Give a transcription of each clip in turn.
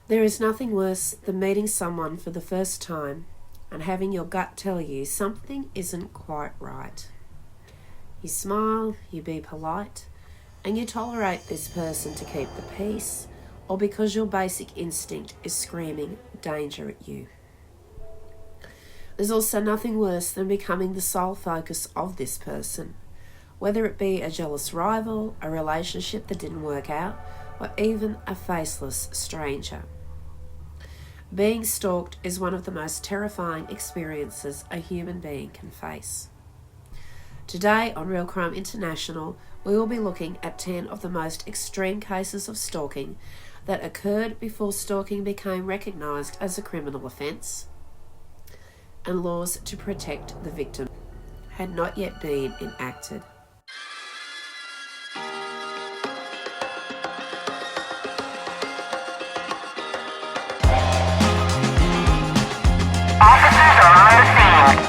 There is nothing worse than meeting someone for the first time and having your gut tell you something isn't quite right. You smile, you be polite, and you tolerate this person to keep the peace, or because your basic instinct is screaming danger at you. There's also nothing worse than becoming the sole focus of this person, whether it be a jealous rival, a relationship that didn't work out, or even a faceless stranger. Being stalked is one of the most terrifying experiences a human being can face. Today on Real Crime International, we will be looking at 10 of the most extreme cases of stalking that occurred before stalking became recognised as a criminal offence, and laws to protect the victim had not yet been enacted. Officers are on the scene.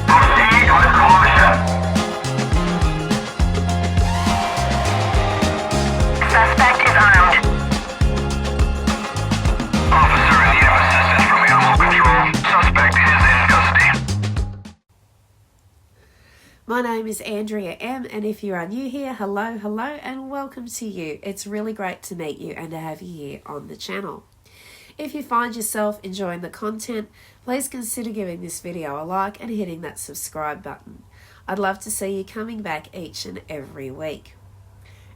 Proceed with caution. Suspect is armed. Officer in need of assistance from animal control. Suspect is in custody. My name is Andrea M, and if you are new here, hello, and welcome to you. It's really great to meet you and to have you here on the channel. If you find yourself enjoying the content, please consider giving this video a like and hitting that subscribe button. I'd love to see you coming back each and every week.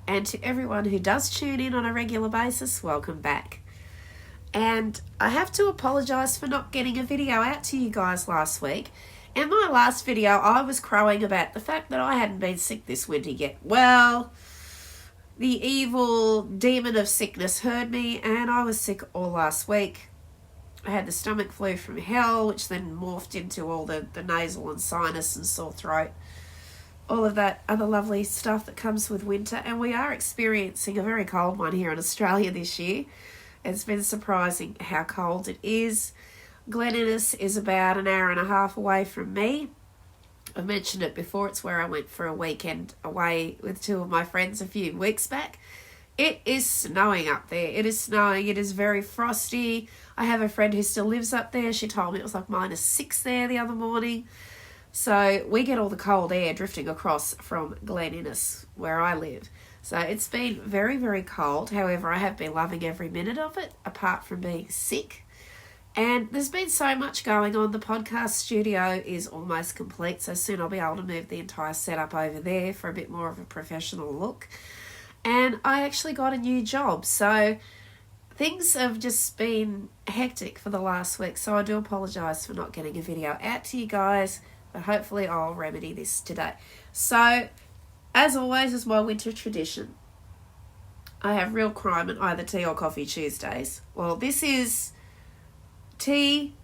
And to everyone who does tune in on a regular basis, welcome back. And I have to apologise for not getting a video out to you guys last week. In my last video, I was crowing about the fact that I hadn't been sick this winter yet. Well, the evil demon of sickness heard me, and I was sick all last week. I had the stomach flu from hell, which then morphed into all the nasal and sinus and sore throat. All of that other lovely stuff that comes with winter. And we are experiencing a very cold one here in Australia this year. It's been surprising how cold it is. Glen Innes is about an hour and a half away from me. I've mentioned it before, it's where I went for a weekend away with two of my friends a few weeks back. It is snowing up there. It is snowing. It is very frosty. I have a friend who still lives up there. She told me it was like -6 there the other morning. So we get all the cold air drifting across from Glen Innes, where I live. So it's been very, very cold. However, I have been loving every minute of it, apart from being sick. And there's been so much going on. The podcast studio is almost complete, so soon I'll be able to move the entire setup over there for a bit more of a professional look. And I actually got a new job, so things have just been hectic for the last week, so I do apologise for not getting a video out to you guys, but hopefully I'll remedy this today. So, as always, is my winter tradition, I have real crime and either tea or coffee Tuesdays. Well, this is tea,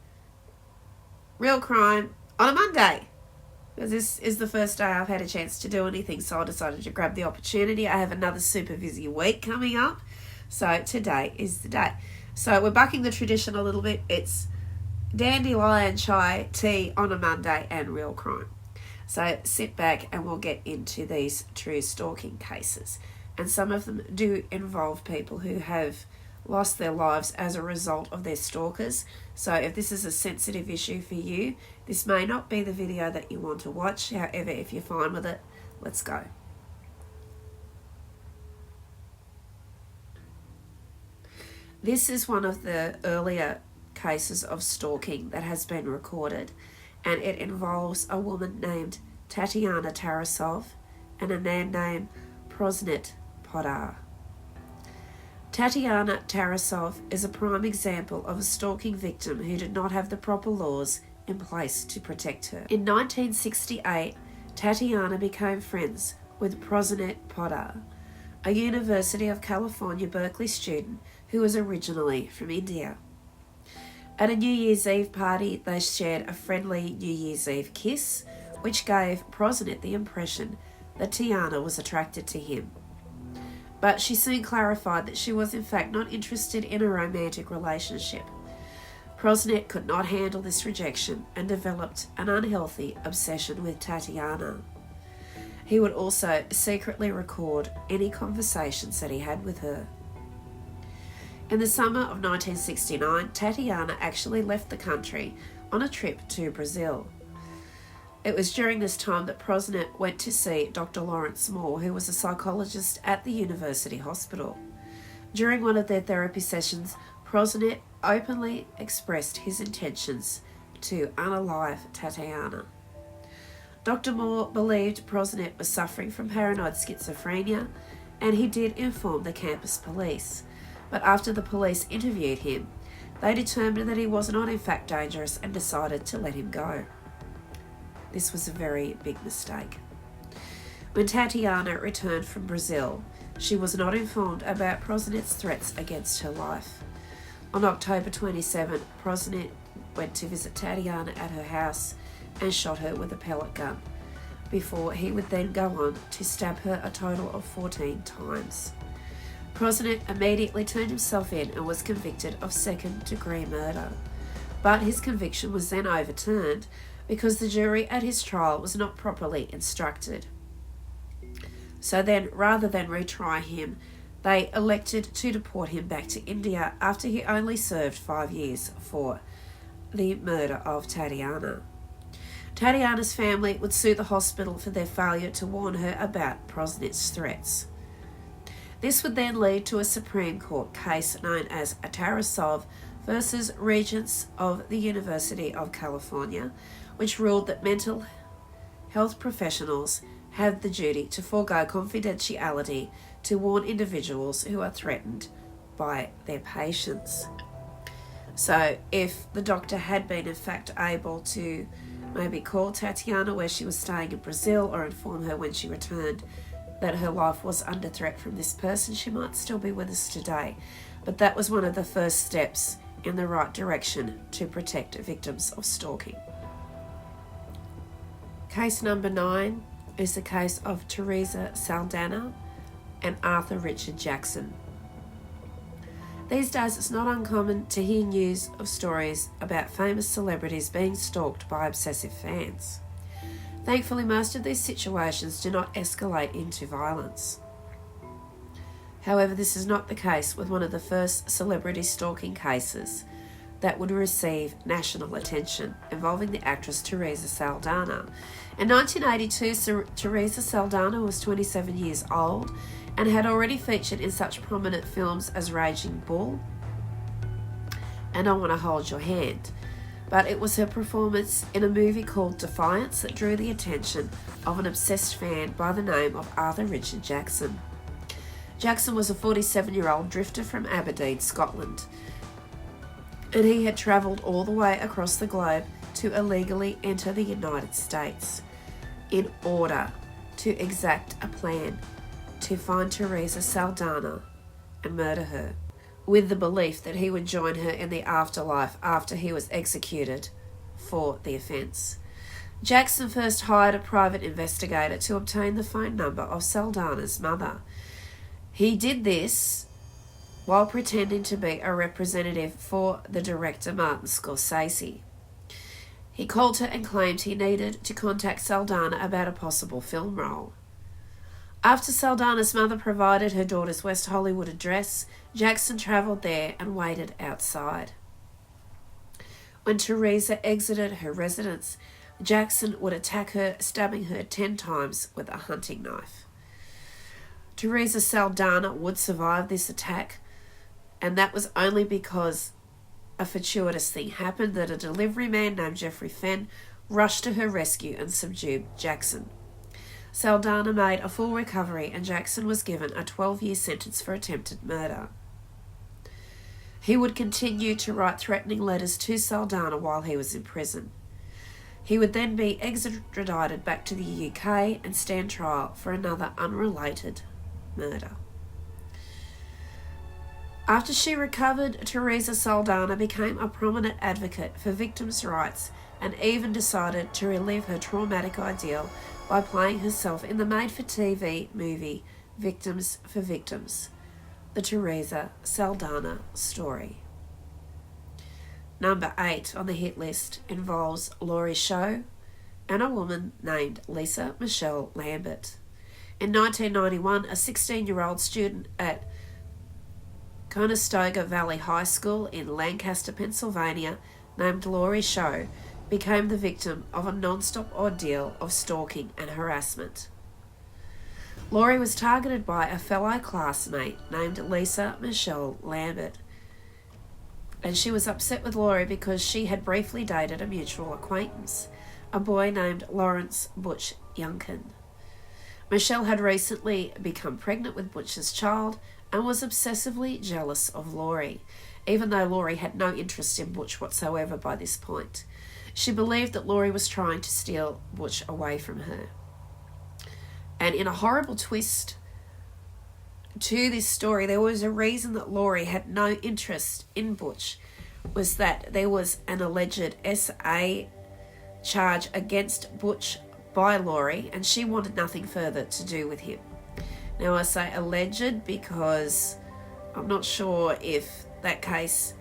real crime on a Monday, because this is the first day I've had a chance to do anything, so I decided to grab the opportunity. I have another super busy week coming up, so today is the day. So we're bucking the tradition a little bit. It's dandelion chai tea on a Monday and real crime. So sit back and we'll get into these true stalking cases, and some of them do involve people who have lost their lives as a result of their stalkers. So if this is a sensitive issue for you, this may not be the video that you want to watch. However, if you're fine with it, let's go. This is one of the earlier cases of stalking that has been recorded, and it involves a woman named Tatiana Tarasov and a man named Prosnet Podar. Tatiana Tarasov is a prime example of a stalking victim who did not have the proper laws in place to protect her. In 1968, Tatiana became friends with Prosnet Podar, a University of California, Berkeley student who was originally from India. At a New Year's Eve party, they shared a friendly New Year's Eve kiss, which gave Prosnet the impression that Tiana was attracted to him. But she soon clarified that she was in fact not interested in a romantic relationship. Prosnet could not handle this rejection and developed an unhealthy obsession with Tatiana. He would also secretly record any conversations that he had with her. In the summer of 1969, Tatiana actually left the country on a trip to Brazil. It was during this time that Prosnett went to see Dr. Lawrence Moore, who was a psychologist at the University Hospital. During one of their therapy sessions, Prosnett openly expressed his intentions to unalive Tatiana. Dr. Moore believed Prosnett was suffering from paranoid schizophrenia, and he did inform the campus police. But after the police interviewed him, they determined that he was not in fact dangerous and decided to let him go. This was a very big mistake. When Tatiana returned from Brazil, she was not informed about Prosnett's threats against her life. On October 27, Prosnett went to visit Tatiana at her house and shot her with a pellet gun, before he would then go on to stab her a total of 14 times. Prosnett immediately turned himself in and was convicted of second-degree murder, but his conviction was then overturned because the jury at his trial was not properly instructed. So then, rather than retry him, they elected to deport him back to India after he only served 5 years for the murder of Tatiana. Tatiana's family would sue the hospital for their failure to warn her about Prosnett's threats. This would then lead to a Supreme Court case known as Tarasov versus Regents of the University of California, which ruled that mental health professionals have the duty to forego confidentiality to warn individuals who are threatened by their patients. So if the doctor had been in fact able to maybe call Tatiana where she was staying in Brazil or inform her when she returned that her life was under threat from this person, she might still be with us today. But that was one of the first steps in the right direction to protect victims of stalking. Case number 9 is the case of Teresa Saldana and Arthur Richard Jackson. These days it's not uncommon to hear news of stories about famous celebrities being stalked by obsessive fans. Thankfully, most of these situations do not escalate into violence. However, this is not the case with one of the first celebrity stalking cases that would receive national attention, involving the actress Teresa Saldana. In 1982, Teresa Saldana was 27 years old and had already featured in such prominent films as Raging Bull and I Want to Hold Your Hand. But it was her performance in a movie called Defiance that drew the attention of an obsessed fan by the name of Arthur Richard Jackson. Jackson was a 47-year-old drifter from Aberdeen, Scotland, and he had travelled all the way across the globe to illegally enter the United States in order to exact a plan to find Teresa Saldana and murder her, with the belief that he would join her in the afterlife after he was executed for the offence. Jackson first hired a private investigator to obtain the phone number of Saldana's mother. He did this while pretending to be a representative for the director Martin Scorsese. He called her and claimed he needed to contact Saldana about a possible film role. After Saldana's mother provided her daughter's West Hollywood address, Jackson travelled there and waited outside. When Teresa exited her residence, Jackson would attack her, stabbing her 10 times with a hunting knife. Teresa Saldana would survive this attack, and that was only because a fortuitous thing happened that a delivery man named Jeffrey Fenn rushed to her rescue and subdued Jackson. Saldana made a full recovery and Jackson was given a 12-year sentence for attempted murder. He would continue to write threatening letters to Saldana while he was in prison. He would then be extradited back to the UK and stand trial for another unrelated murder. After she recovered, Teresa Saldana became a prominent advocate for victims' rights and even decided to relive her traumatic ideal by playing herself in the made-for-TV movie Victims for Victims, the Teresa Saldana story. Number 8 on the hit list involves Laurie Show and a woman named Lisa Michelle Lambert. In 1991, a 16-year-old student at Conestoga Valley High School in Lancaster, Pennsylvania, named Laurie Show, became the victim of a non-stop ordeal of stalking and harassment. Laurie was targeted by a fellow classmate named Lisa Michelle Lambert, and she was upset with Laurie because she had briefly dated a mutual acquaintance, a boy named Lawrence Butch Youngkin. Michelle had recently become pregnant with Butch's child and was obsessively jealous of Laurie, even though Laurie had no interest in Butch whatsoever by this point. She believed that Laurie was trying to steal Butch away from her. And in a horrible twist to this story, there was a reason that Laurie had no interest in Butch, was that there was an alleged SA charge against Butch by Laurie, and she wanted nothing further to do with him. Now I say alleged because I'm not sure if that case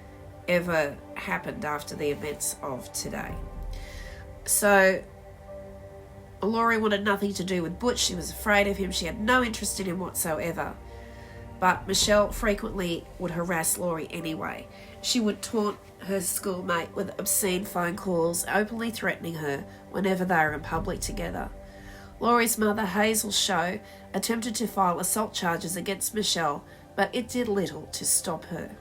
ever happened after the events of today. So Laurie wanted nothing to do with Butch. She was afraid of him. She had no interest in him whatsoever. But Michelle frequently would harass Laurie anyway. She would taunt her schoolmate with obscene phone calls, openly threatening her whenever they were in public together. Laurie's mother, Hazel Show, attempted to file assault charges against Michelle, but it did little to stop her.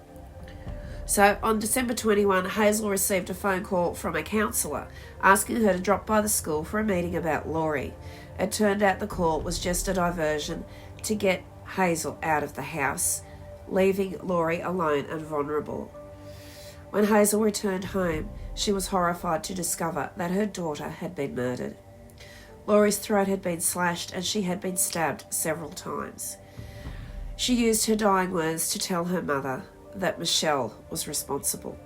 So on December 21, Hazel received a phone call from a counsellor asking her to drop by the school for a meeting about Laurie. It turned out the call was just a diversion to get Hazel out of the house, leaving Laurie alone and vulnerable. When Hazel returned home, she was horrified to discover that her daughter had been murdered. Laurie's throat had been slashed and she had been stabbed several times. She used her dying words to tell her mother that Michelle was responsible.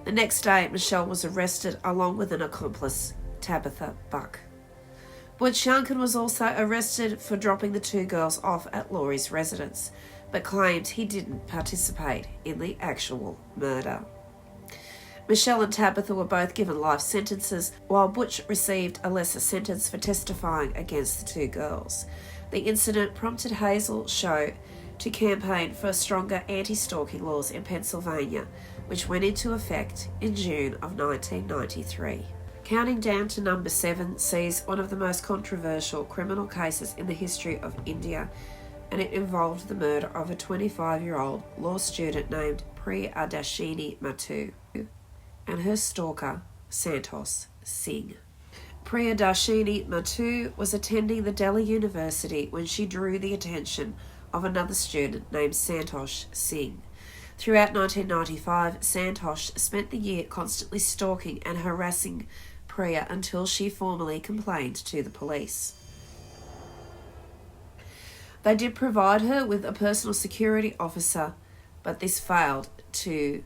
The next day, Michelle was arrested along with an accomplice, Tabitha Buck. Butch Youngkin was also arrested for dropping the two girls off at Laurie's residence, but claimed he didn't participate in the actual murder. Michelle and Tabitha were both given life sentences, while Butch received a lesser sentence for testifying against the two girls. The incident prompted Hazel Show to campaign for stronger anti-stalking laws in Pennsylvania, which went into effect in June of 1993. Counting down to number 7 sees one of the most controversial criminal cases in the history of India, and it involved the murder of a 25-year-old law student named Priyadashini Mattu and her stalker, Santosh Singh. Priyadashini Mattu was attending the Delhi University when she drew the attention of another student named Santosh Singh. Throughout 1995, Santosh spent the year constantly stalking and harassing Priya until she formally complained to the police. They did provide her with a personal security officer, but this failed to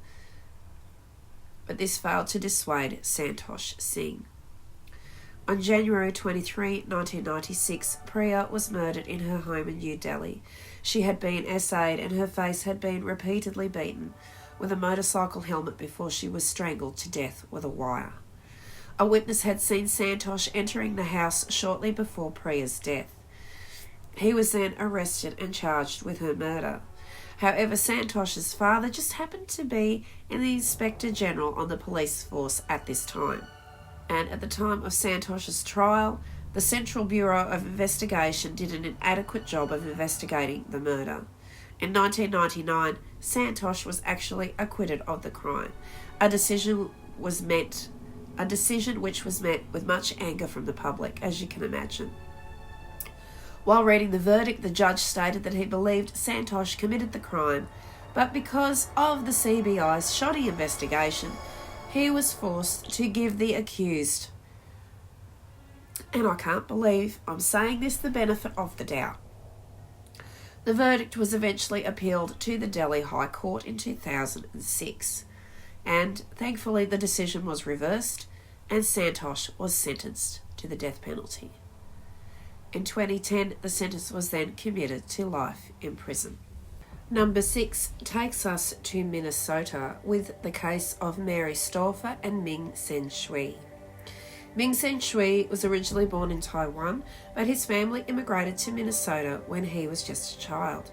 dissuade Santosh Singh. On January 23, 1996, Priya was murdered in her home in New Delhi. She had been essayed and her face had been repeatedly beaten with a motorcycle helmet before she was strangled to death with a wire. A witness had seen Santosh entering the house shortly before Priya's death. He was then arrested and charged with her murder. However, Santosh's father just happened to be in the Inspector General on the police force at this time. And at the time of Santosh's trial, the Central Bureau of Investigation did an inadequate job of investigating the murder. In 1999, Santosh was actually acquitted of the crime, a decision which was met with much anger from the public, as you can imagine. While reading the verdict, the judge stated that he believed Santosh committed the crime, but because of the CBI's shoddy investigation, he was forced to give the accused, and I can't believe I'm saying this, the benefit of the doubt. The verdict was eventually appealed to the Delhi High Court in 2006, and thankfully the decision was reversed and Santosh was sentenced to the death penalty. In 2010, the sentence was then commuted to life in prison. Number 6 takes us to Minnesota with the case of Mary Stauffer and Ming Sen Shui. Ming Sen Shui was originally born in Taiwan, but his family immigrated to Minnesota when he was just a child.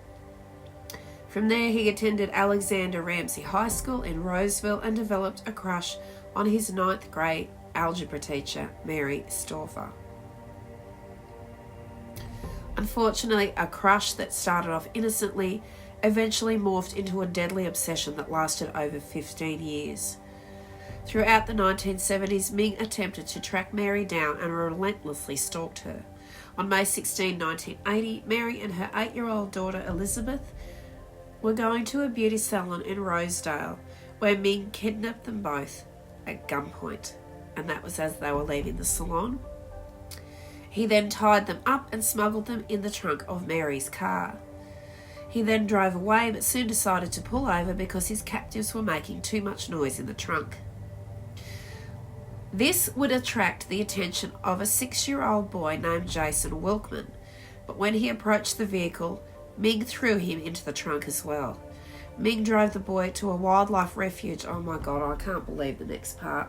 From there, he attended Alexander Ramsey High School in Roseville and developed a crush on his 9th grade algebra teacher, Mary Stauffer. Unfortunately, a crush that started off innocently eventually morphed into a deadly obsession that lasted over 15 years. Throughout the 1970s, Ming attempted to track Mary down and relentlessly stalked her. On May 16, 1980, Mary and her 8-year-old daughter Elizabeth were going to a beauty salon in Rosedale, where Ming kidnapped them both at gunpoint, and that was as they were leaving the salon. He then tied them up and smuggled them in the trunk of Mary's car. He then drove away, but soon decided to pull over because his captives were making too much noise in the trunk. This would attract the attention of a 6-year-old boy named Jason Wilkman, but when he approached the vehicle, Ming threw him into the trunk as well. Ming drove the boy to a wildlife refuge. Oh my god, I can't believe the next part.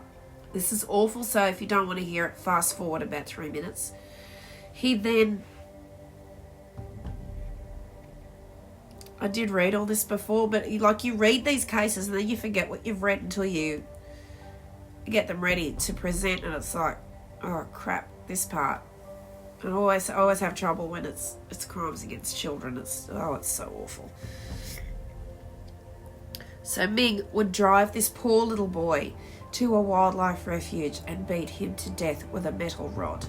This is awful, so if you don't want to hear it, fast forward about 3 minutes. He then... I did read all this before, but you read these cases and then you forget what you've read until you get them ready to present, and it's like, oh crap, this part. And I always have trouble when it's crimes against children. It's so awful. So Ming would drive this poor little boy to a wildlife refuge and beat him to death with a metal rod.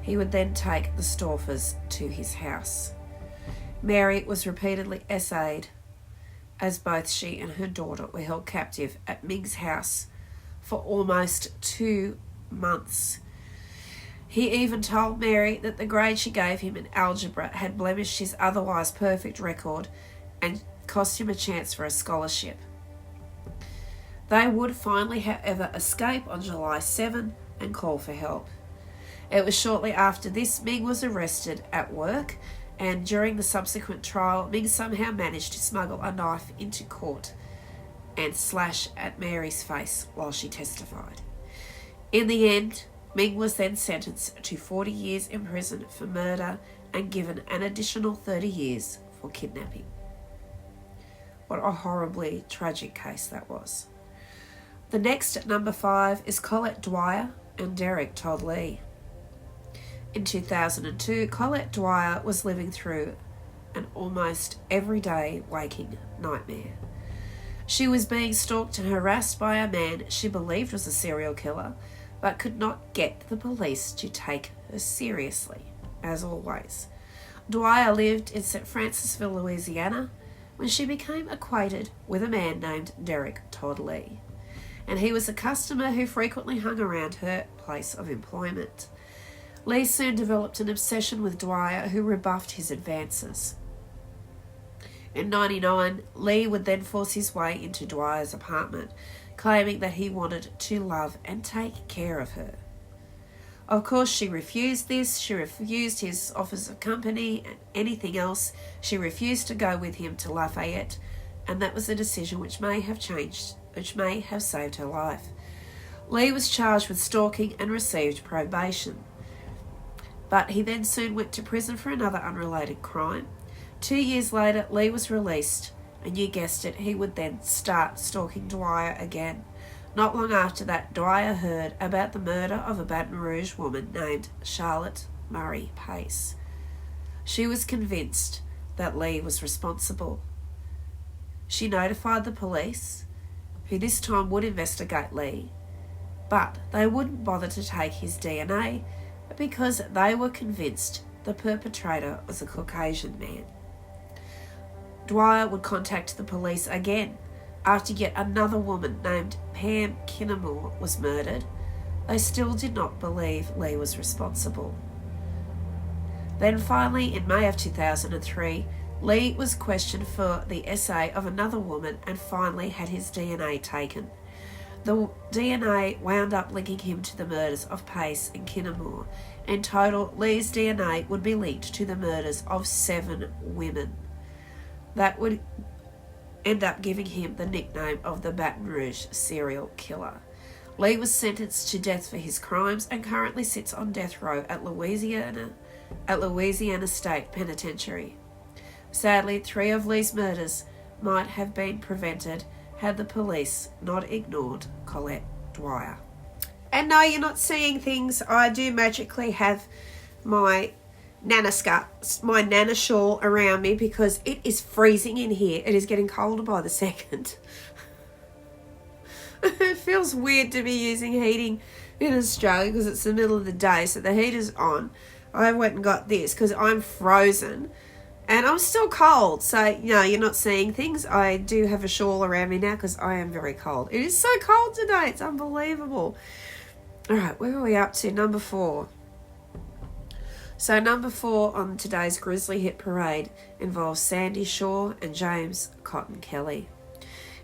He would then take the Stauffers to his house. Mary was repeatedly essayed, as both she and her daughter were held captive at Ming's house for almost 2 months. He even told Mary that the grade she gave him in algebra had blemished his otherwise perfect record and cost him a chance for a scholarship. They would finally, however, escape on July 7 and call for help. It was shortly after this Ming was arrested at work, and during the subsequent trial, Ming somehow managed to smuggle a knife into court and slash at Mary's face while she testified. In the end, Ming was then sentenced to 40 years in prison for murder and given an additional 30 years for kidnapping. What a horribly tragic case that was. The next at number 5 is Colette Dwyer and Derek Todd Lee. In 2002, Colette Dwyer was living through an almost everyday waking nightmare. She was being stalked and harassed by a man she believed was a serial killer, but could not get the police to take her seriously, as always. Dwyer lived in St. Francisville, Louisiana, when she became acquainted with a man named Derek Todd Lee, and he was a customer who frequently hung around her place of employment. Lee soon developed an obsession with Dwyer, who rebuffed his advances. In 1999, Lee would then force his way into Dwyer's apartment, claiming that he wanted to love and take care of her. Of course, she refused this. She refused his offers of company and anything else. She refused to go with him to Lafayette, and that was a decision which may have saved her life. Lee was charged with stalking and received probation, but he then soon went to prison for another unrelated crime. 2 years later, Lee was released, and you guessed it, he would then start stalking Dwyer again. Not long after that, Dwyer heard about the murder of a Baton Rouge woman named Charlotte Murray Pace. She was convinced that Lee was responsible. She notified the police, who this time would investigate Lee, but they wouldn't bother to take his DNA because they were convinced the perpetrator was a Caucasian man. Dwyer would contact the police again after yet another woman named Pam Kinamore was murdered. They still did not believe Lee was responsible. Then finally, in May of 2003, Lee was questioned for the essay of another woman and finally had his DNA taken. The DNA wound up linking him to the murders of Pace and Kinamore. In total, Lee's DNA would be linked to the murders of 7 women. That would end up giving him the nickname of the Baton Rouge serial killer. Lee was sentenced to death for his crimes and currently sits on death row at Louisiana State Penitentiary. Sadly, 3 of Lee's murders might have been prevented had the police not ignored Colette Dwyer. And no, you're not seeing things. I do magically have my Nana shawl around me because it is freezing in here. It is getting colder by the second. It feels weird to be using heating in Australia because it's the middle of the day, so the heater's on. I went and got this because I'm frozen and I'm still cold. So, you're not seeing things. I do have a shawl around me now because I am very cold. It is so cold today. It's unbelievable. All right, where are we up to? Number 4. So number 4 on today's Grizzly Hit Parade involves Sandy Shaw and James Cotton Kelly.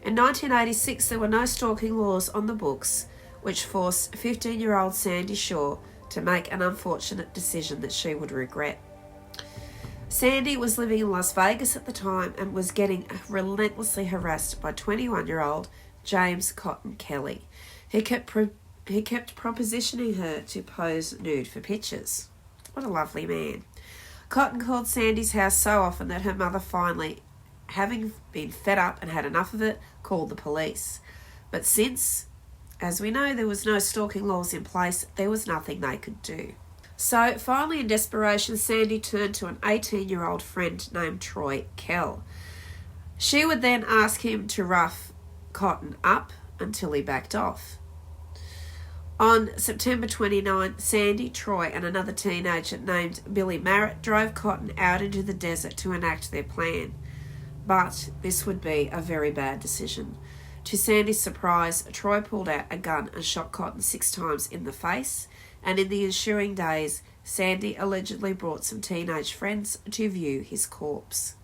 In 1986, there were no stalking laws on the books, which forced 15-year-old Sandy Shaw to make an unfortunate decision that she would regret. Sandy was living in Las Vegas at the time and was getting relentlessly harassed by 21-year-old James Cotton Kelly. He kept propositioning her to pose nude for pictures. What a lovely man. Cotton called Sandy's house so often that her mother finally, having been fed up and had enough of it, called the police. But since, as we know, there was no stalking laws in place, there was nothing they could do. So finally, in desperation, Sandy turned to an 18-year-old friend named Troy Kell. She would then ask him to rough Cotton up until he backed off. On September 29, Sandy, Troy, and another teenager named Billy Merritt drove Cotton out into the desert to enact their plan. But this would be a very bad decision. To Sandy's surprise, Troy pulled out a gun and shot Cotton 6 times in the face, and in the ensuing days, Sandy allegedly brought some teenage friends to view his corpse.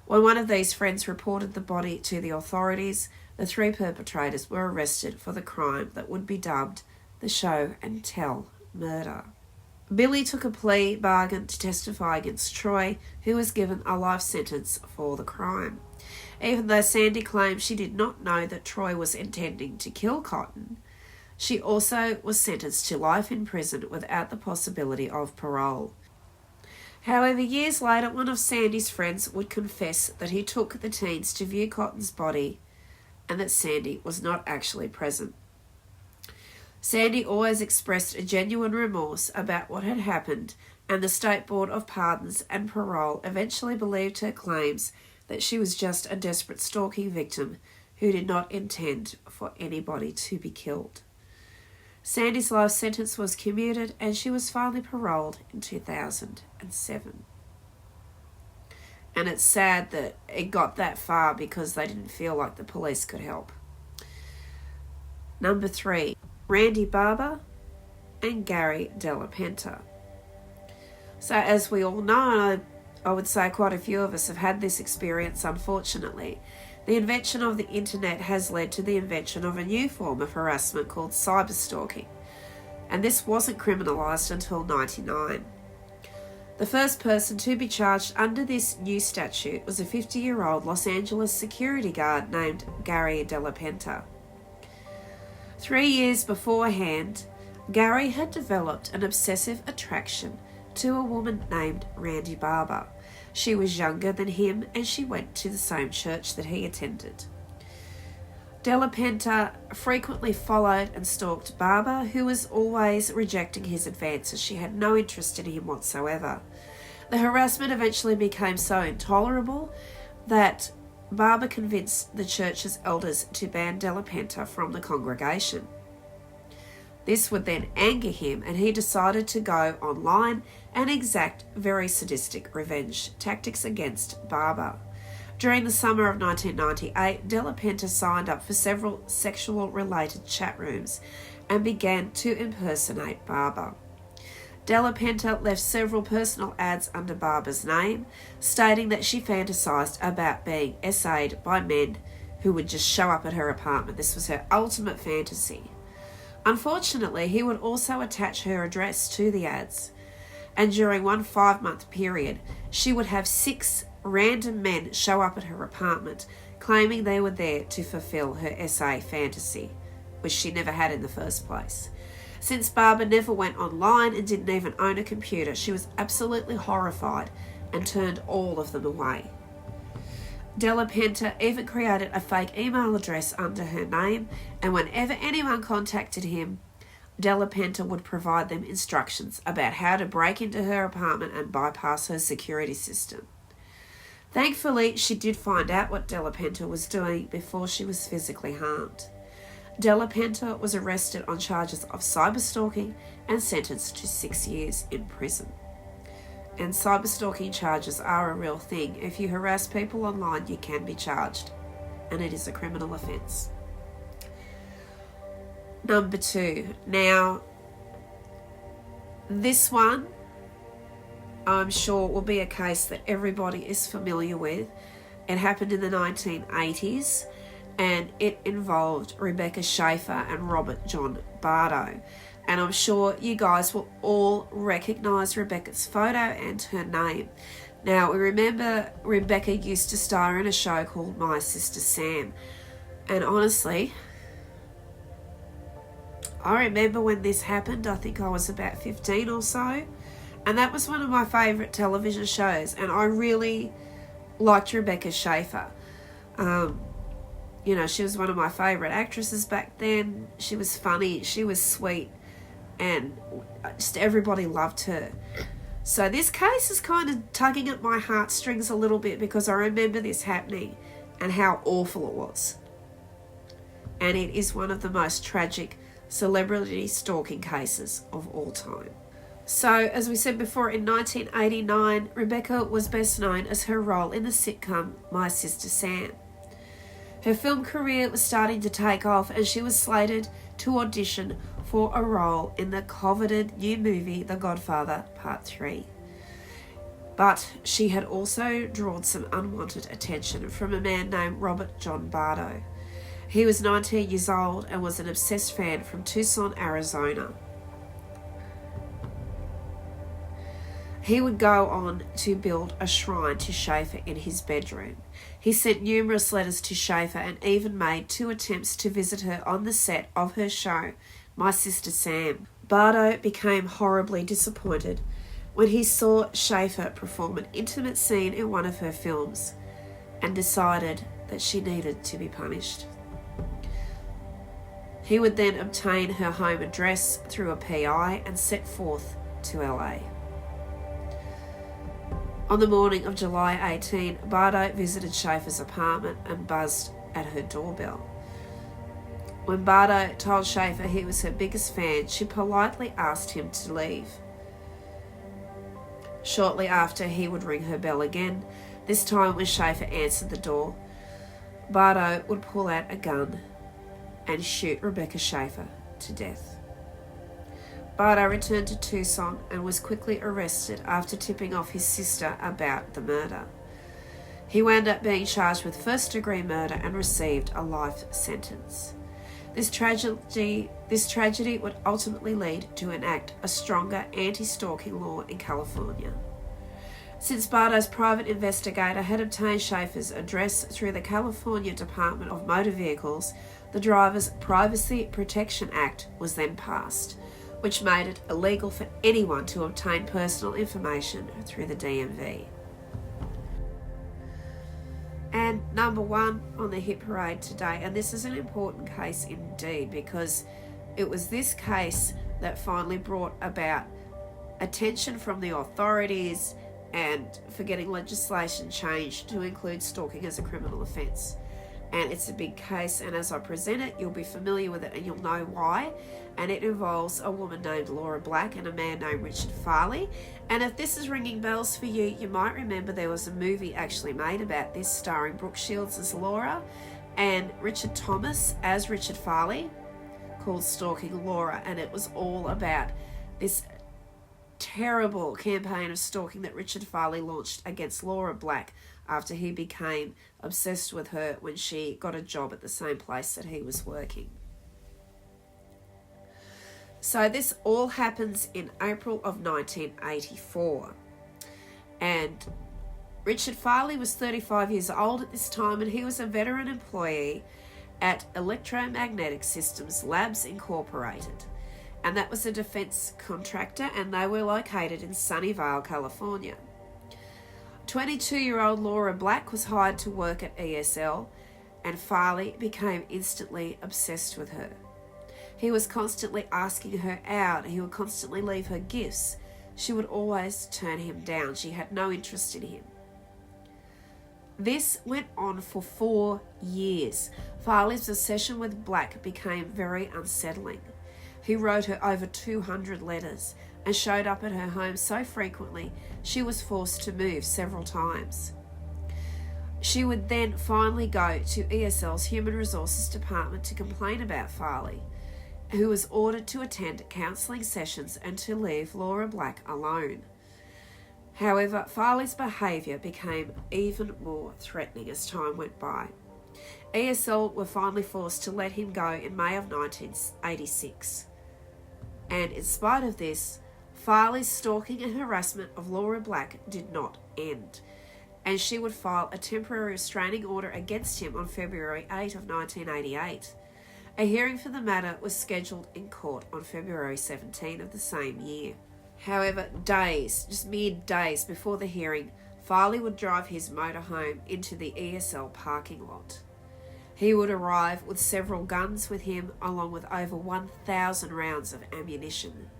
When one of these friends reported the body to the authorities, the 3 perpetrators were arrested for the crime that would be dubbed the show and tell murder. Billy took a plea bargain to testify against Troy, who was given a life sentence for the crime. Even though Sandy claimed she did not know that Troy was intending to kill Cotton, she also was sentenced to life in prison without the possibility of parole. However, years later, one of Sandy's friends would confess that he took the teens to view Cotton's body and that Sandy was not actually present. Sandy always expressed a genuine remorse about what had happened, and the State Board of Pardons and Parole eventually believed her claims that she was just a desperate stalking victim who did not intend for anybody to be killed. Sandy's life sentence was commuted and she was finally paroled in 2007. And it's sad that it got that far because they didn't feel like the police could help. Number 3. Randy Barber and Gary Della Penta. So as we all know, and I would say quite a few of us have had this experience, unfortunately, the invention of the internet has led to the invention of a new form of harassment called cyberstalking, and this wasn't criminalised until 1999. The first person to be charged under this new statute was a 50-year-old Los Angeles security guard named Gary Della Penta. 3 years beforehand, Gary had developed an obsessive attraction to a woman named Randy Barber. She was younger than him and she went to the same church that he attended. Della Penta frequently followed and stalked Barber, who was always rejecting his advances. She had no interest in him whatsoever. The harassment eventually became so intolerable that Barber convinced the church's elders to ban Della Penta from the congregation. This would then anger him, and he decided to go online and exact very sadistic revenge tactics against Barber. During the summer of 1998, Della Penta signed up for several sexual-related chat rooms and began to impersonate Barber. Della Penta left several personal ads under Barber's name, stating that she fantasized about being essayed by men who would just show up at her apartment. This was her ultimate fantasy. Unfortunately, he would also attach her address to the ads, and during one 5-month period, she would have 6 random men show up at her apartment, claiming they were there to fulfill her essay fantasy. which she never had in the first place. Since Barbara never went online and didn't even own a computer, she was absolutely horrified and turned all of them away. Della Penta even created a fake email address under her name, and whenever anyone contacted him, Della Penta would provide them instructions about how to break into her apartment and bypass her security system. Thankfully, she did find out what Della Penta was doing before she was physically harmed. Della Penta was arrested on charges of cyberstalking and sentenced to 6 years in prison. And cyberstalking charges are a real thing. If you harass people online, you can be charged, and it is a criminal offence. Number 2. Now, this one, I'm sure, will be a case that everybody is familiar with. It happened in the 1980s, and it involved Rebecca Schaefer and Robert John Bardo. And I'm sure you guys will all recognise Rebecca's photo and her name. Now, we remember Rebecca used to star in a show called My Sister Sam. And honestly, I remember when this happened. I think I was about 15 or so. And that was one of my favourite television shows. And I really liked Rebecca Schaefer. You know, she was one of my favourite actresses back then. She was funny, she was sweet, and just everybody loved her. So this case is kind of tugging at my heartstrings a little bit because I remember this happening and how awful it was. And it is one of the most tragic celebrity stalking cases of all time. So, as we said before, in 1989, Rebecca was best known as her role in the sitcom My Sister Sam. Her film career was starting to take off, and she was slated to audition for a role in the coveted new movie The Godfather Part 3. But she had also drawn some unwanted attention from a man named Robert John Bardo. He was 19 years old and was an obsessed fan from Tucson, Arizona. He would go on to build a shrine to Schaefer in his bedroom. He sent numerous letters to Schaefer and even made 2 attempts to visit her on the set of her show, My Sister Sam. Bardo became horribly disappointed when he saw Schaefer perform an intimate scene in one of her films and decided that she needed to be punished. He would then obtain her home address through a PI and set forth to LA. On the morning of July 18, Bardo visited Schaefer's apartment and buzzed at her doorbell. When Bardo told Schaefer he was her biggest fan, she politely asked him to leave. Shortly after, he would ring her bell again. This time, when Schaefer answered the door, Bardo would pull out a gun and shoot Rebecca Schaefer to death. Bardo returned to Tucson and was quickly arrested after tipping off his sister about the murder. He wound up being charged with first-degree murder and received a life sentence. This tragedy would ultimately lead to enact a stronger anti-stalking law in California. Since Bardo's private investigator had obtained Schaefer's address through the California Department of Motor Vehicles, the Driver's Privacy Protection Act was then passed, which made it illegal for anyone to obtain personal information through the DMV. And number 1 on the hit parade today, and this is an important case indeed because it was this case that finally brought about attention from the authorities and for getting legislation changed to include stalking as a criminal offence. And it's a big case, and as I present it, you'll be familiar with it and you'll know why. And it involves a woman named Laura Black and a man named Richard Farley. And if this is ringing bells for you, you might remember there was a movie actually made about this starring Brooke Shields as Laura and Richard Thomas as Richard Farley called Stalking Laura. And it was all about this terrible campaign of stalking that Richard Farley launched against Laura Black after he became obsessed with her when she got a job at the same place that he was working. So this all happens in April of 1984. And Richard Farley was 35 years old at this time, and he was a veteran employee, at Electromagnetic Systems Labs Incorporated, and that was a defense contractor, and they were located in Sunnyvale, California. 22-year-old Laura Black was hired to work at ESL, and Farley became instantly obsessed with her. He was constantly asking her out. He would constantly leave her gifts. She would always turn him down. She had no interest in him. This went on for 4 years. Farley's obsession with Black became very unsettling. He wrote her over 200 letters and showed up at her home so frequently she was forced to move several times. She would then finally go to ESL's Human Resources Department to complain about Farley, who was ordered to attend counselling sessions and to leave Laura Black alone. However, Farley's behaviour became even more threatening as time went by. ESL were finally forced to let him go in May of 1986. And in spite of this, Farley's stalking and harassment of Laura Black did not end, and she would file a temporary restraining order against him on February 8 of 1988. A hearing for the matter was scheduled in court on February 17 of the same year. However, mere days before the hearing, Farley would drive his motorhome into the ESL parking lot. He would arrive with several guns with him, along with over 1,000 rounds of ammunition.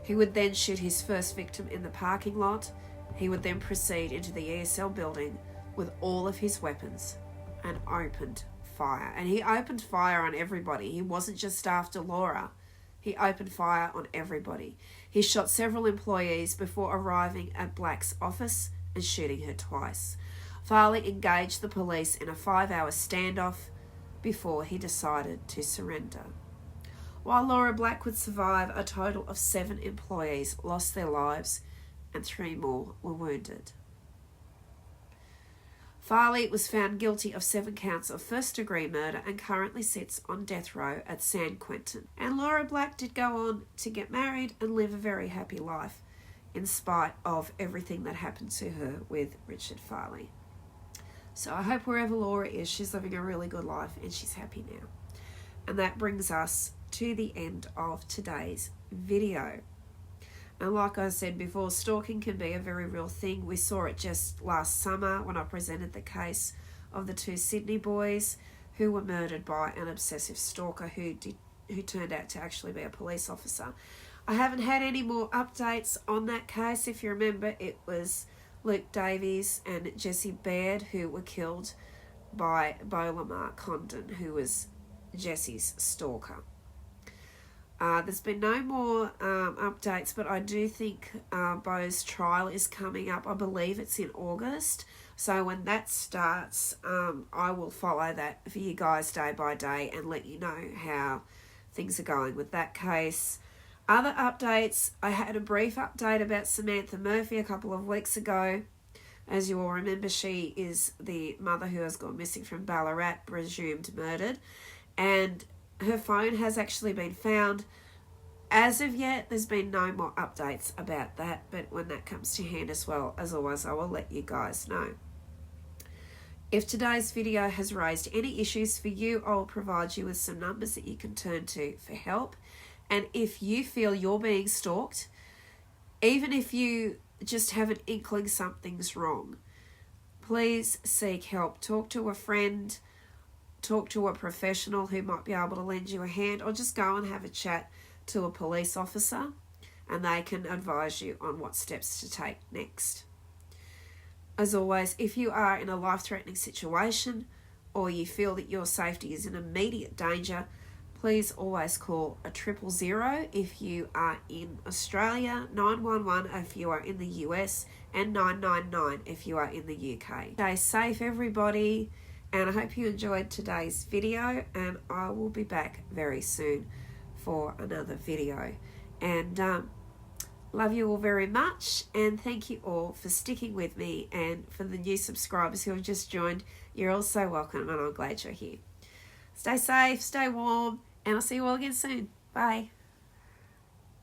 He would then shoot his first victim in the parking lot. He would then proceed into the ESL building with all of his weapons and opened fire. And he opened fire on everybody. He wasn't just after Laura. He opened fire on everybody. He shot several employees before arriving at Black's office and shooting her twice. Farley engaged the police in a 5-hour standoff before he decided to surrender. While Laura Black would survive, a total of 7 employees lost their lives and 3 more were wounded. Farley was found guilty of 7 counts of first-degree murder and currently sits on death row at San Quentin. And Laura Black did go on to get married and live a very happy life, in spite of everything that happened to her with Richard Farley. So I hope wherever Laura is, she's living a really good life and she's happy now. And that brings us to the end of today's video. And like I said before, stalking can be a very real thing. We saw it just last summer when I presented the case of the 2 Sydney boys who were murdered by an obsessive stalker who turned out to actually be a police officer. I haven't had any more updates on that case. If you remember, it was Luke Davies and Jesse Baird who were killed by Beau Lamar Condon, who was Jesse's stalker. There's been no more updates, but I do think Beau's trial is coming up. I believe it's in August. So when that starts, I will follow that for you guys day by day and let you know how things are going with that case. Other updates, I had a brief update about Samantha Murphy a couple of weeks ago. As you all remember, she is the mother who has gone missing from Ballarat, presumed murdered. And her phone has actually been found. As of yet, there's been no more updates about that, but when that comes to hand as well, as always, I will let you guys know. If today's video has raised any issues for you, I will provide you with some numbers that you can turn to for help. And if you feel you're being stalked, even if you just have an inkling something's wrong, please seek help. Talk to a friend, talk to a professional who might be able to lend you a hand, or just go and have a chat to a police officer and they can advise you on what steps to take next. As always, if you are in a life-threatening situation or you feel that your safety is in immediate danger, please always call 000 if you are in Australia, 911 if you are in the US, and 999 if you are in the UK. Stay safe, everybody. And I hope you enjoyed today's video, and I will be back very soon for another video. And love you all very much, and thank you all for sticking with me, and for the new subscribers who have just joined, you're all so welcome and I'm glad you're here. Stay safe, stay warm, and I'll see you all again soon. Bye.